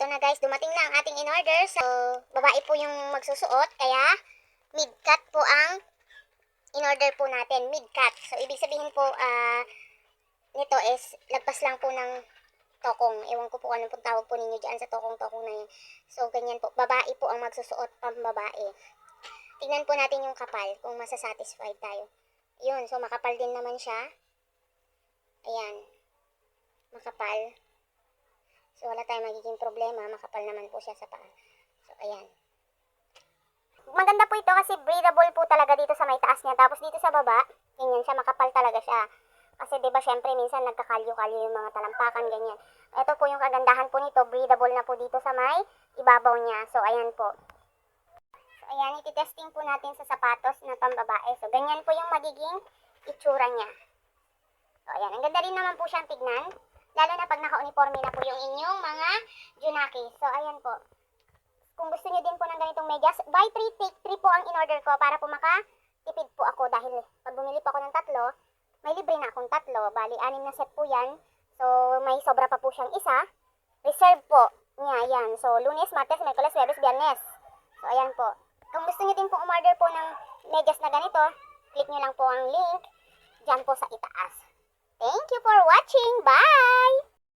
ito na guys, dumating na ang ating in-order. So, babae po yung magsusuot, kaya mid-cut po ang in-order po natin. Mid-cut. So, ibig sabihin po, nito is, lagpas lang po ng tokong. Ewan ko po anong tawag po ninyo dyan sa tokong-tokong na yun. So, ganyan po. Babae po ang magsusuot, pambabae. Tingnan po natin yung kapal, kung masasatisfied tayo. Yun, so makapal din naman siya. Ayan. Makapal. So, wala tayong magiging problema. Makapal naman po siya sa paa. So, ayan. Maganda po ito kasi breathable po talaga dito sa may taas niya. Tapos dito sa baba, ganyan siya. Makapal talaga siya. Kasi diba syempre minsan nagkakalyo-kalyo yung mga talampakan, ganyan. Ito po yung kagandahan po nito. Breathable na po dito sa may ibabaw niya. So, ayan po. So, ayan. Ititesting po natin sa sapatos na pambabae. So, ganyan po yung magiging itsura niya. So, ayan. Ang ganda rin naman po siyang tignan. Lalo na pag naka-uniforme na po yung inyong mga junaki. So, ayan po. Kung gusto niyo din po ng ganitong medyas, buy 3, take 3 po ang in-order ko para po makatipid po ako. Dahil pag bumili po ako ng 3, may libre na akong 3. Bali, 6 na set po yan. So, may sobra pa po siyang isa. Reserve po niya, yan. So, Lunes, Martes, Miyerkules, Huwebes, Biyernes. So, ayan po. Kung gusto niyo din po umorder po ng medyas na ganito, click niyo lang po ang link dyan po sa itaas. Thank you for watching. Bye!